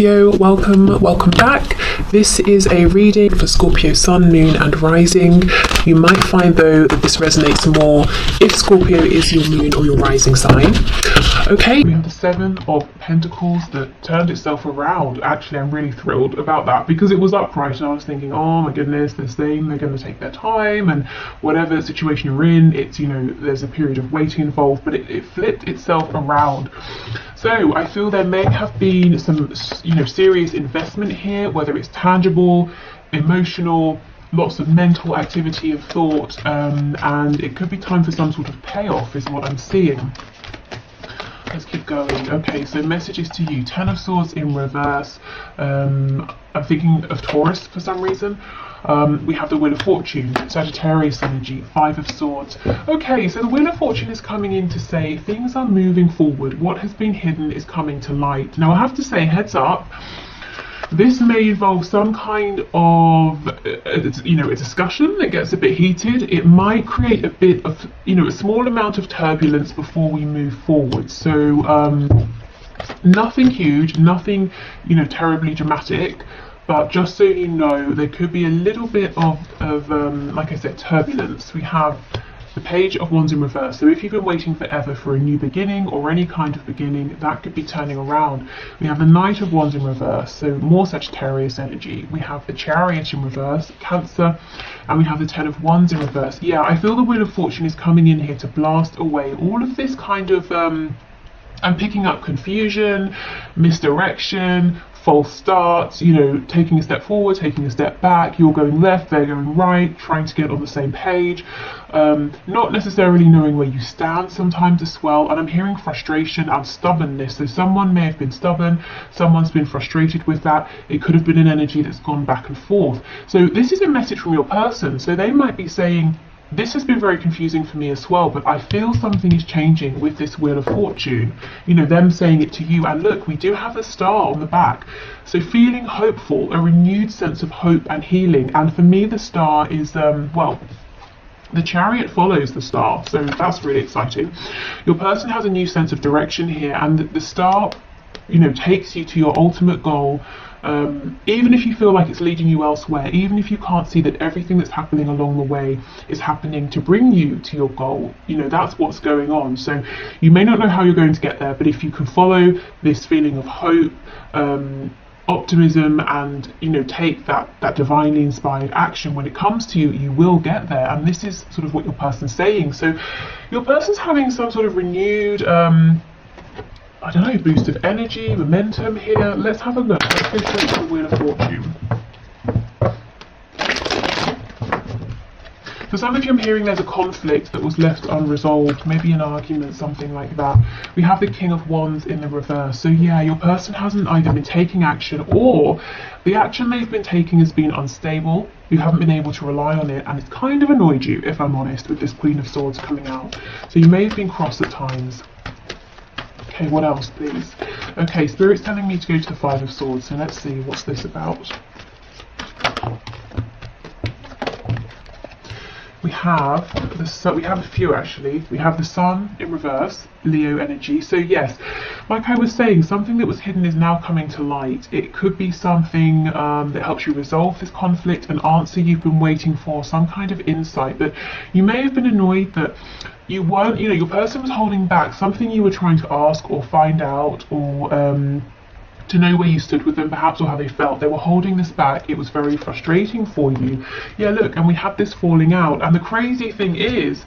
Welcome back. This is a reading for Scorpio Sun, Moon and Rising. You might find though that this resonates more if Scorpio is your moon or your rising sign. Okay, we have the Seven of Pentacles that turned itself around. Actually, I'm really thrilled about that because it was upright and I was thinking, oh my goodness, they're saying they're going to take their time and whatever situation you're in, it's, you know, there's a period of waiting involved, but it flipped itself around. So I feel there may have been some, serious investment here, whether it's tangible, emotional, lots of mental activity and thought, and it could be time for some sort of payoff is what I'm seeing. Let's keep going. Okay, so messages to you. Ten of Swords in reverse. I'm thinking of Taurus for some reason. We have the Wheel of Fortune, Sagittarius energy, Five of Swords. Okay, so the Wheel of Fortune is coming in to say things are moving forward. What has been hidden is coming to light. Now I have to say, heads up, this may involve some kind of, a discussion that gets a bit heated. It might create a bit of, a small amount of turbulence before we move forward. So nothing huge, nothing, terribly dramatic. But just so you know, there could be a little bit of like I said, turbulence. We have the Page of Wands in reverse. So if you've been waiting forever for a new beginning or any kind of beginning, that could be turning around. We have the Knight of Wands in reverse, so more Sagittarius energy. We have the Chariot in reverse, Cancer, and we have the Ten of Wands in reverse. Yeah, I feel the Wheel of Fortune is coming in here to blast away all of this kind of, I'm picking up confusion, misdirection, false starts, taking a step forward, taking a step back, you're going left, they're going right, trying to get on the same page, not necessarily knowing where you stand sometimes as well, and I'm hearing frustration and stubbornness. So someone may have been stubborn, someone's been frustrated with that, it could have been an energy that's gone back and forth. So this is a message from your person, so they might be saying, this has been very confusing for me as well, but I feel something is changing with this Wheel of Fortune. Them saying it to you, and look, we do have a star on the back. So feeling hopeful, a renewed sense of hope and healing. And for me, the star is, the Chariot follows the star, so that's really exciting. Your person has a new sense of direction here, and the star, takes you to your ultimate goal. Even if you feel like it's leading you elsewhere, even if you can't see that everything that's happening along the way is happening to bring you to your goal, that's what's going on. So you may not know how you're going to get there, but if you can follow this feeling of hope, optimism, and take that divinely inspired action when it comes to you, you will get there. And this is sort of what your person's saying. So your person's having some sort of renewed boost of energy, momentum here. Let's have a look. Let's go straight to the Wheel of Fortune. For some of you, I'm hearing there's a conflict that was left unresolved, maybe an argument, something like that. We have the King of Wands in the reverse. So yeah, your person hasn't either been taking action, or the action they've been taking has been unstable. You haven't been able to rely on it, and it's kind of annoyed you, if I'm honest, with this Queen of Swords coming out. So you may have been cross at times. Okay, what else, please? Okay, Spirit's telling me to go to the Five of Swords, so let's see, what's this about? We have a few actually. We have the Sun in reverse, Leo energy. So yes, like I was saying, something that was hidden is now coming to light. It could be something that helps you resolve this conflict, an answer you've been waiting for, some kind of insight. But you may have been annoyed that you weren't, your person was holding back something you were trying to ask or find out, or to know where you stood with them perhaps, or how they felt. They were holding this back. It was very frustrating for you. Yeah, look, and we have this falling out. And the crazy thing is,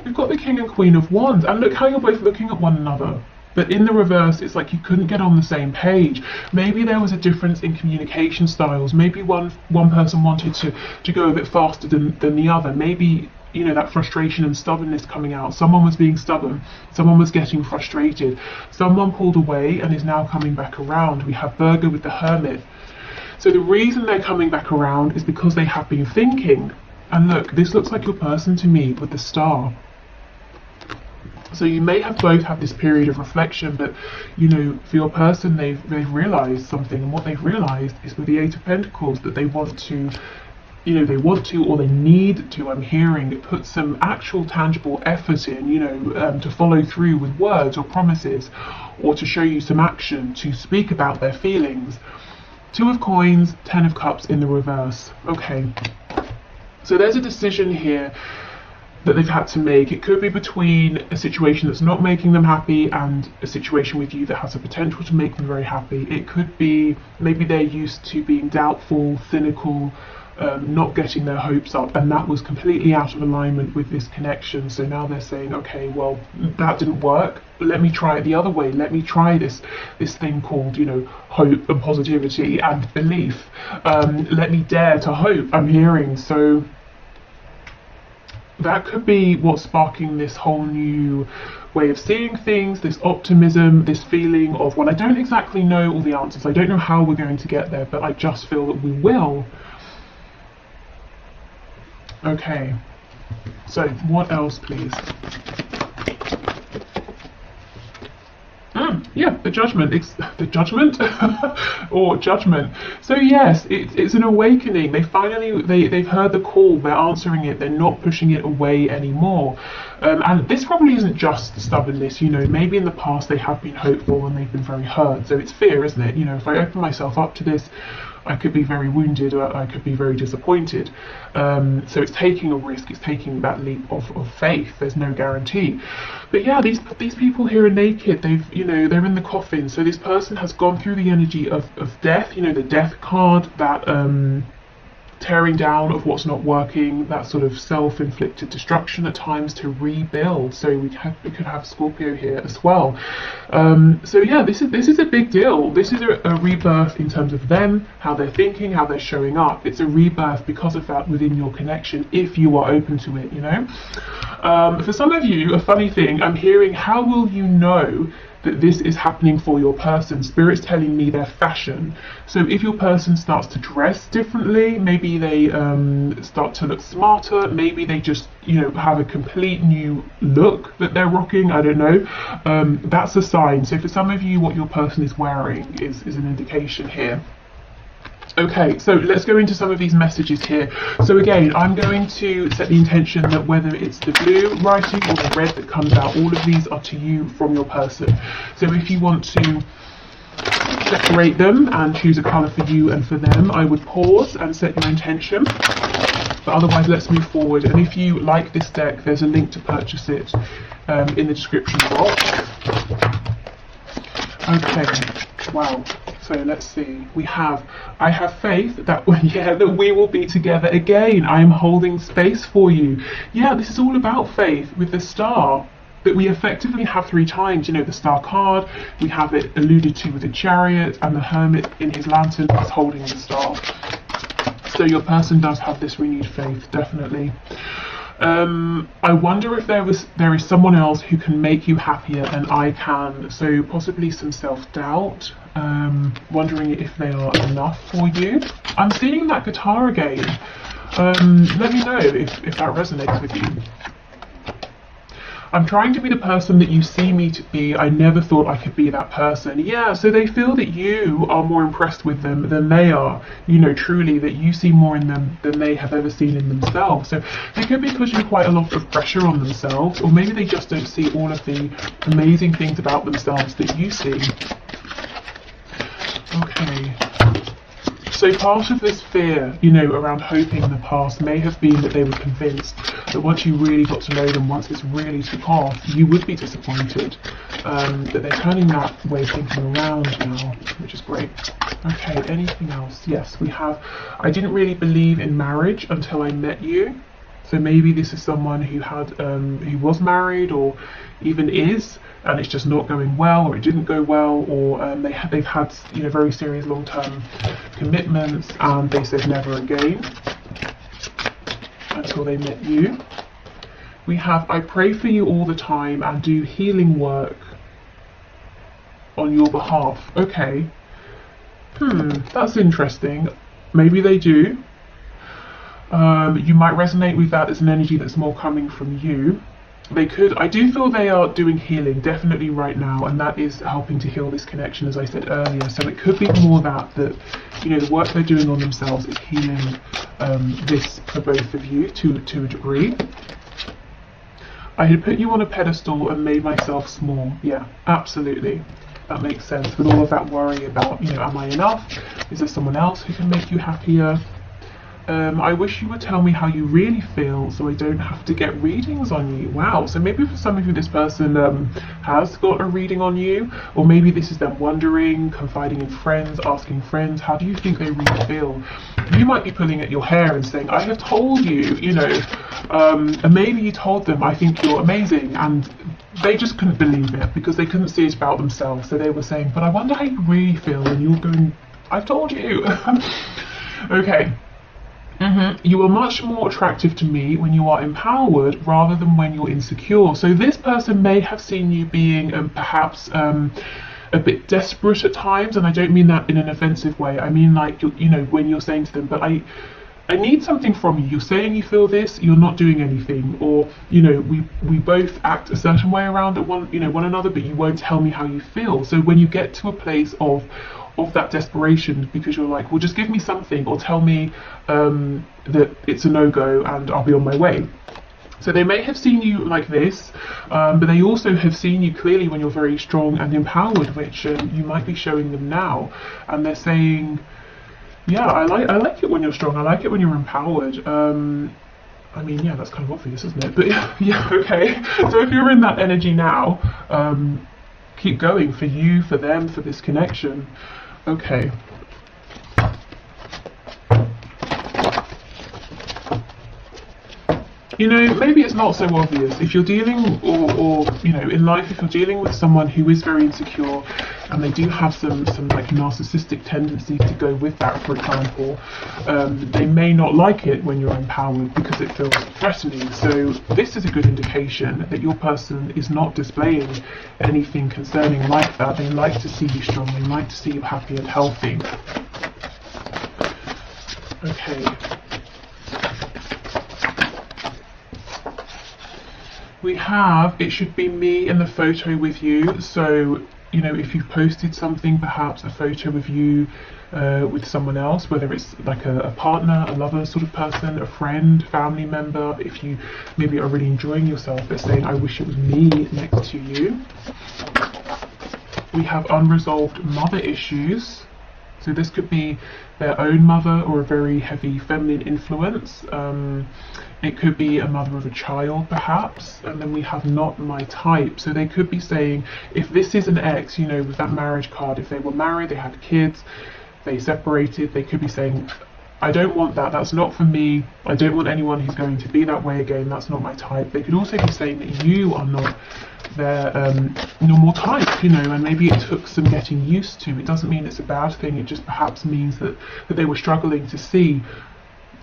we've got the King and Queen of Wands, and look how you're both looking at one another. But in the reverse, it's like you couldn't get on the same page. Maybe there was a difference in communication styles. Maybe one person wanted to go a bit faster than the other. Maybe that frustration and stubbornness coming out. Someone was being stubborn, someone was getting frustrated, someone pulled away and is now coming back around. We have Virgo with the Hermit. So the reason they're coming back around is because they have been thinking. And look, this looks like your person to me with the Star. So you may have both had this period of reflection, but for your person, they've realised something, and what they've realised is with the Eight of Pentacles that they want to you know, they want to or they need to, I'm hearing, put some actual tangible effort in, you know, to follow through with words or promises, or to show you some action, to speak about their feelings. 2 of Coins, 10 of Cups in the reverse. Okay, so there's a decision here that they've had to make. It could be between a situation that's not making them happy and a situation with you that has the potential to make them very happy. It could be maybe they're used to being doubtful, cynical, not getting their hopes up, and that was completely out of alignment with this connection. So now they're saying, okay, well, that didn't work, let me try it the other way. Let me try this thing called, you know, hope and positivity and belief. Let me dare to hope, I'm hearing. So that could be what's sparking this whole new way of seeing things, this optimism, this feeling of, well, I don't exactly know all the answers, I don't know how we're going to get there, but I just feel that we will. Okay, so what else, please? Yeah, the judgment. The judgment or judgment. So yes, it's an awakening. They finally they've heard the call. They're answering it. They're not pushing it away anymore. And this probably isn't just stubbornness. You know, maybe in the past they have been hopeful and they've been very hurt. So it's fear, isn't it? You know, if I open myself up to this, I could be very wounded, or I could be very disappointed. So it's taking a risk, it's taking that leap of faith. There's no guarantee. But yeah, these people here are naked. They're in the coffin. So this person has gone through the energy of death, you know, the death card, that tearing down of what's not working, that sort of self-inflicted destruction at times to rebuild. So we could have Scorpio here as well. So yeah, this is a big deal. This is a rebirth in terms of them, how they're thinking, how they're showing up. It's a rebirth because of that within your connection, if you are open to it, you know. For some of you, a funny thing, I'm hearing, how will you know that this is happening for your person? Spirit's telling me their fashion. So if your person starts to dress differently, maybe they start to look smarter, maybe they just, you know, have a complete new look that they're rocking, I don't know, that's a sign. So for some of you, what your person is wearing is an indication here. Okay, so let's go into some of these messages here. So again, I'm going to set the intention that whether it's the blue writing or the red that comes out, all of these are to you from your person. So if you want to separate them and choose a colour for you and for them, I would pause and set your intention. But otherwise, let's move forward. And if you like this deck, there's a link to purchase it in the description box. Okay, wow. So let's see, I have faith that, that we will be together again. I am holding space for you. Yeah, this is all about faith with the star that we effectively have 3 times. You know, the star card, we have it alluded to with the chariot, and the hermit in his lantern is holding the star. So your person does have this renewed faith, definitely. I wonder if there is someone else who can make you happier than I can. So possibly some self-doubt, wondering if they are enough for you. I'm seeing that guitar again. Let me know if that resonates with you. I'm trying to be the person that you see me to be. I never thought I could be that person. Yeah, so they feel that you are more impressed with them than they are. You know, truly, that you see more in them than they have ever seen in themselves. So they could be pushing quite a lot of pressure on themselves, or maybe they just don't see all of the amazing things about themselves that you see. Okay. So part of this fear, you know, around hoping in the past may have been that they were convinced that once you really got to know them, once this really took off, you would be disappointed. That they're turning that way of thinking around now, which is great. Okay, anything else? Yes, we have, I didn't really believe in marriage until I met you. So maybe this is someone who had, who was married or even is, and it's just not going well, or it didn't go well, or they've had, you know, very serious long-term commitments, and they said never again until they met you. We have, I pray for you all the time and do healing work on your behalf. Okay. That's interesting. Maybe they do. You might resonate with that as an energy that's more coming from you. They could, I do feel they are doing healing definitely right now, and that is helping to heal this connection, as I said earlier. So it could be more that you know, the work they're doing on themselves is healing this for both of you to a degree. I had put you on a pedestal and made myself small. Yeah, absolutely. That makes sense. With all of that worry about, you know, am I enough? Is there someone else who can make you happier? I wish you would tell me how you really feel so I don't have to get readings on you. Wow, so maybe for some of you this person has got a reading on you, or maybe this is them wondering, confiding in friends, asking friends, how do you think they really feel? You might be pulling at your hair and saying, I have told you, you know, and maybe you told them, I think you're amazing, and they just couldn't believe it because they couldn't see it about themselves. So they were saying, but I wonder how you really feel, and you're going, I've told you. Okay. You are much more attractive to me when you are empowered rather than when you're insecure. So this person may have seen you being perhaps a bit desperate at times, and I don't mean that in an offensive way. I mean like, you know, when you're saying to them, but I need something from you. You're saying you feel this, you're not doing anything, or you know, we both act a certain way around one another, but you won't tell me how you feel. So when you get to a place of that desperation, because you're like, well, just give me something, or tell me that it's a no-go and I'll be on my way. So they may have seen you like this, but they also have seen you clearly when you're very strong and empowered, which you might be showing them now, and they're saying, yeah, I like it when you're strong, I like it when you're empowered. I mean, yeah, that's kind of obvious, isn't it? But yeah, okay. So if you're in that energy now, keep going, for you, for them, for this connection. Okay. You know, maybe it's not so obvious. If you're dealing, or you know, in life, if you're dealing with someone who is very insecure, and they do have some like narcissistic tendencies to go with that, for example, they may not like it when you're empowered because it feels threatening. So this is a good indication that your person is not displaying anything concerning like that. They like to see you strong. They like to see you happy and healthy. Okay. We have, it should be me in the photo with you. So, you know, if you've posted something, perhaps a photo of you with someone else, whether it's like a partner, a lover sort of person, a friend, family member, if you maybe are really enjoying yourself, they're saying, I wish it was me next to you. We have unresolved mother issues. So this could be their own mother or a very heavy feminine influence. It could be a mother of a child, perhaps. And then we have not my type. So they could be saying, if this is an ex, you know, with that marriage card, if they were married, they had kids, they separated, they could be saying, I don't want that, that's not for me, I don't want anyone who's going to be that way again, that's not my type. They could also be saying that you are not their normal type, you know, and maybe it took some getting used to. It doesn't mean it's a bad thing, it just perhaps means that they were struggling to see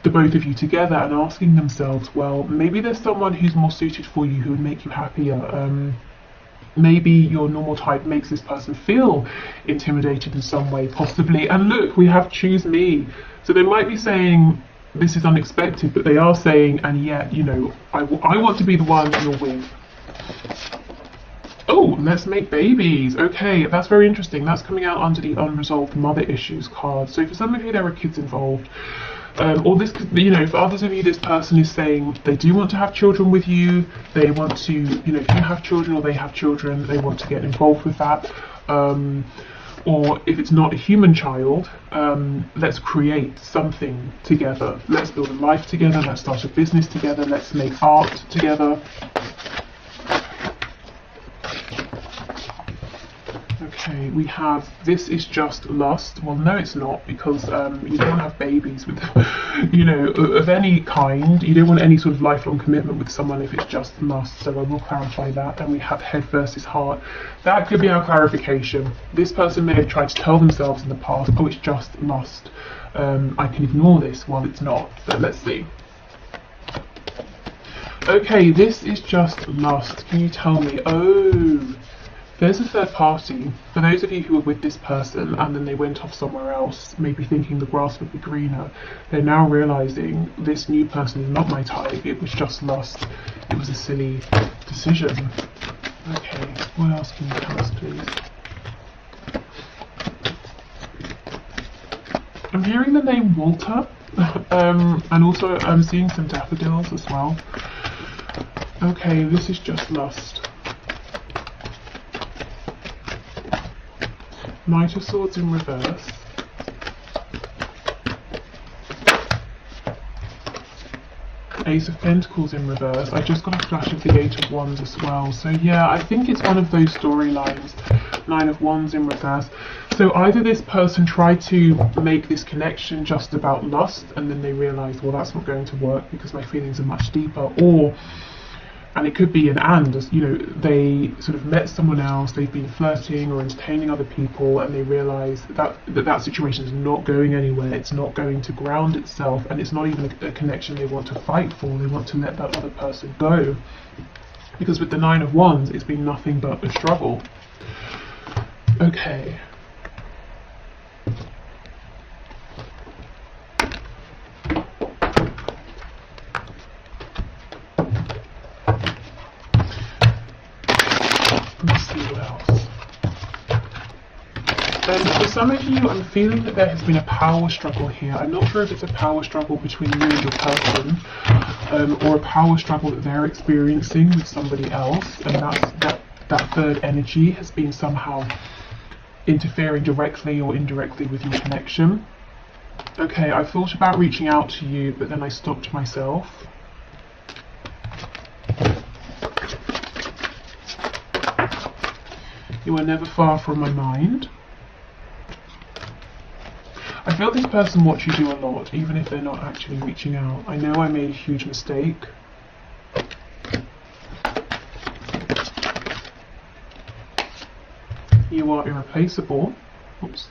the both of you together and asking themselves, well, maybe there's someone who's more suited for you who would make you happier. Maybe your normal type makes this person feel intimidated in some way, possibly. And look, we have choose me. So they might be saying, this is unexpected, but they are saying, and yet, you know, I want to be the one you're with. Oh, let's make babies. Okay, that's very interesting. That's coming out under the unresolved mother issues card. So for some of you, there are kids involved. Or this could, you know, for others of you, this person is saying they do want to have children with you. They want to, you know, if you have children or they have children, they want to get involved with that. Or if it's not a human child, let's create something together. Let's build a life together. Let's start a business together. Let's make art together. Okay, we have, this is just lust. Well, no, it's not, because you don't want to have babies with, you know, of any kind. You don't want any sort of lifelong commitment with someone if it's just lust. So I will clarify that. And we have head versus heart. That could be our clarification. This person may have tried to tell themselves in the past, oh, it's just lust. I can ignore this. Well, it's not. But let's see. Okay, this is just lust. Can you tell me? Oh, there's a third party. For those of you who were with this person and then they went off somewhere else, maybe thinking the grass would be greener, they're now realizing this new person is not my type. It was just lust. It was a silly decision. Okay, what else can you tell us, please? I'm hearing the name Walter, and also I'm seeing some daffodils as well. Okay, this is just lust. Knight of Swords in reverse. Ace of Pentacles in reverse. I just got a flash of the Eight of Wands as well. So yeah, I think it's one of those storylines. Nine of Wands in reverse. So either this person tried to make this connection just about lust and then they realised, well, that's not going to work because my feelings are much deeper, or, and it could be an and, you know, they sort of met someone else, they've been flirting or entertaining other people, and they realise that situation is not going anywhere, it's not going to ground itself, and it's not even a connection they want to fight for, they want to let that other person go. Because with the Nine of Wands, it's been nothing but a struggle. Okay. Let's see what else. For some of you, I'm feeling that there has been a power struggle here. I'm not sure if it's a power struggle between you and your person, or a power struggle that they're experiencing with somebody else, and that third energy has been somehow interfering directly or indirectly with your connection. Okay, I thought about reaching out to you, but then I stopped myself. You are never far from my mind. I feel this person watches you a lot, even if they're not actually reaching out. I know I made a huge mistake. You are irreplaceable. Oops.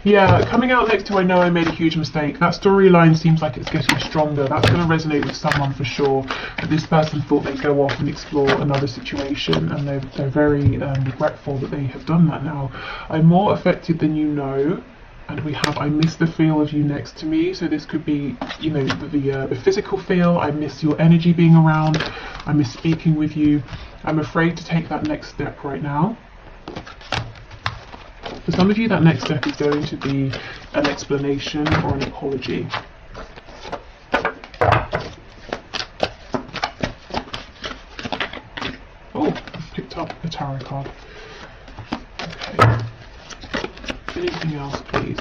Yeah, coming out next to I know I made a huge mistake. That storyline seems like it's getting stronger. That's going to resonate with someone for sure. But this person thought they'd go off and explore another situation, and they're very regretful that they have done that now. I'm more affected than you know. And we have, I miss the feel of you next to me. So this could be, you know, the physical feel. I miss your energy being around. I miss speaking with you. I'm afraid to take that next step right now. For some of you, that next step is going to be an explanation or an apology. Oh, I've picked up a tarot card. Okay. Anything else, please?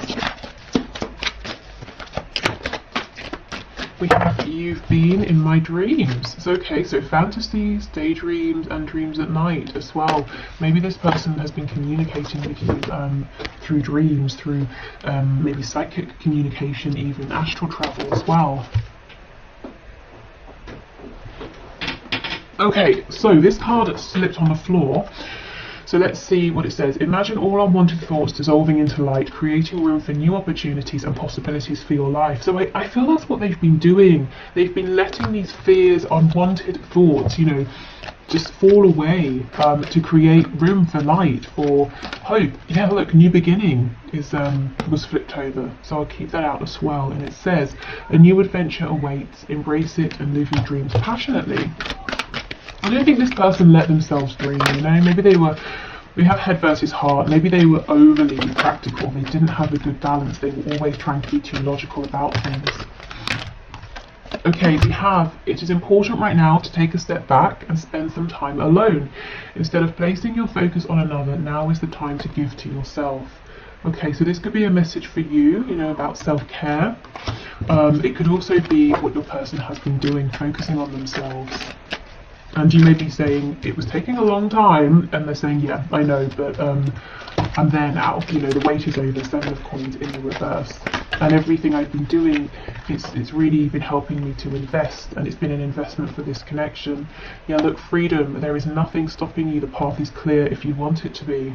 We have you've been in my dreams. So, okay, so fantasies, daydreams, and dreams at night as well. Maybe this person has been communicating with you through dreams, through maybe psychic communication, even astral travel as well. Okay, so this card slipped on the floor. So let's see what it says. Imagine all unwanted thoughts dissolving into light, creating room for new opportunities and possibilities for your life. So I feel that's what they've been doing. They've been letting these fears, unwanted thoughts, you know, just fall away to create room for light, for hope. Yeah, look, new beginning was flipped over. So I'll keep that out as well. And it says, a new adventure awaits. Embrace it and live your dreams passionately. I don't think this person let themselves dream, you know, maybe we have head versus heart, maybe they were overly practical, they didn't have a good balance, they were always trying to be too logical about things. Okay, we have, it is important right now to take a step back and spend some time alone. Instead of placing your focus on another, now is the time to give to yourself. Okay, so this could be a message for you, you know, about self-care. It could also be what your person has been doing, focusing on themselves. And you may be saying, it was taking a long time, and they're saying, yeah, I know, but I'm there now, you know, the wait is over, Seven of Coins in the reverse. And everything I've been doing, it's really been helping me to invest, and it's been an investment for this connection. Yeah, look, freedom, there is nothing stopping you, the path is clear if you want it to be.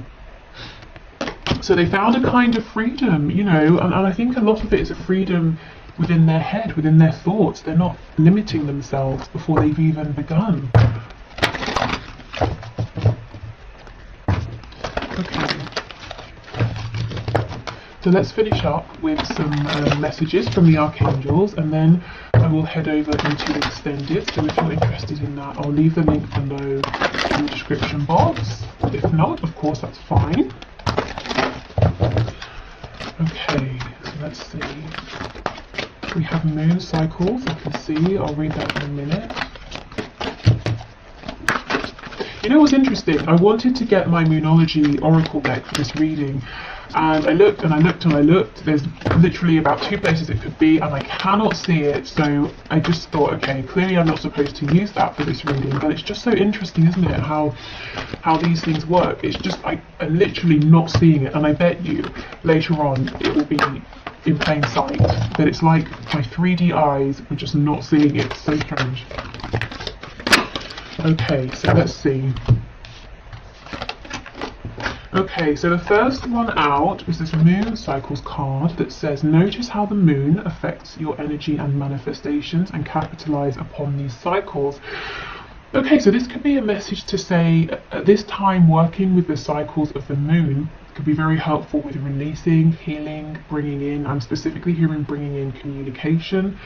So they found a kind of freedom, you know, and I think a lot of it is a freedom within their head, within their thoughts. They're not limiting themselves before they've even begun. Okay. So let's finish up with some messages from the archangels, and then I will head over into extended. So if you're interested in that, I'll leave the link below in the description box. If not, of course, that's fine. Okay, so let's see. We have moon cycles, I can see. I'll read that in a minute. You know what's interesting? I wanted to get my Moonology Oracle deck for this reading, and I looked and I looked and I looked. There's literally about 2 places it could be, and I cannot see it, so I just thought, okay, clearly I'm not supposed to use that for this reading, but it's just so interesting, isn't it, how these things work. It's just, I'm literally not seeing it, and I bet you later on it will be in plain sight, but it's like my 3D eyes are just not seeing it. It's so strange. Okay, so let's see. Okay, so the first one out is this Moon Cycles card that says, notice how the moon affects your energy and manifestations and capitalize upon these cycles. Okay, so this could be a message to say, at this time working with the cycles of the moon could be very helpful with releasing, healing, bringing in, I'm specifically hearing bringing in communication,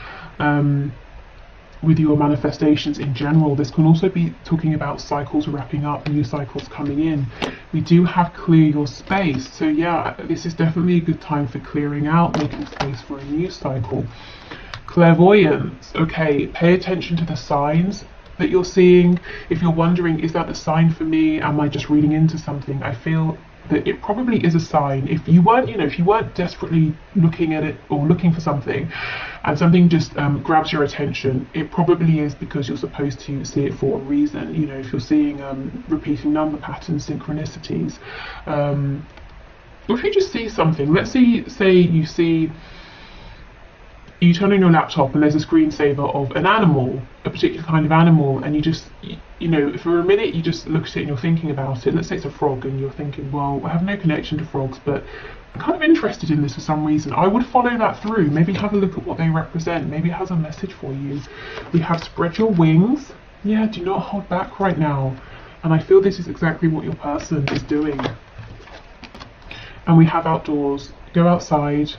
with your manifestations in general. This can also be talking about cycles wrapping up, new cycles coming in. We do have clear your space, so yeah, this is definitely a good time for clearing out, making space for a new cycle. Clairvoyance, okay, pay attention to the signs that you're seeing. If you're wondering, is that the sign for me? Am I just reading into something? I feel that it probably is a sign. If you weren't, if you weren't desperately looking at it or looking for something, and something just grabs your attention, it probably is because you're supposed to see it for a reason. If you're seeing repeating number patterns, synchronicities, or if you just see something, let's say you turn on your laptop and there's a screensaver of an animal, a particular kind of animal, and you just, for a minute you just look at it and you're thinking about it. Let's say it's a frog and you're thinking, well, I have no connection to frogs, but I'm kind of interested in this for some reason. I would follow that through, maybe have a look at what they represent, maybe it has a message for you. We have spread your wings. Yeah, do not hold back right now. And I feel this is exactly what your person is doing. And we have outdoors, go outside,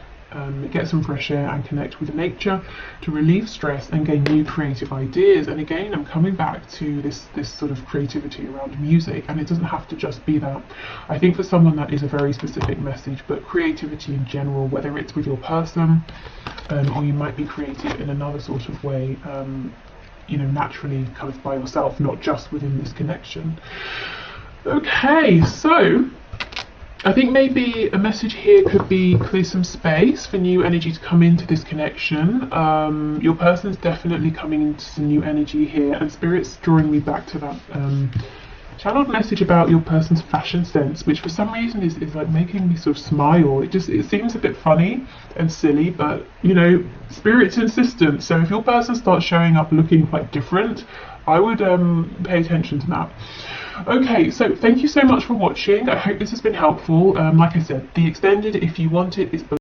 get some fresh air and connect with nature to relieve stress and gain new creative ideas. And again, I'm coming back to this sort of creativity around music, and it doesn't have to just be that. I think for someone that is a very specific message, but creativity in general, whether it's with your person or you might be creative in another sort of way, naturally kind of by yourself, not just within this connection. Okay, so I think maybe a message here could be clear some space for new energy to come into this connection. Your person's definitely coming into some new energy here, and Spirit's drawing me back to that channeled message about your person's fashion sense, which for some reason is like making me sort of smile. It seems a bit funny and silly, but Spirit's insistent. So if your person starts showing up looking quite different, I would pay attention to that. Okay, so thank you so much for watching. I hope this has been helpful. Like I said, the extended, if you want it, is below.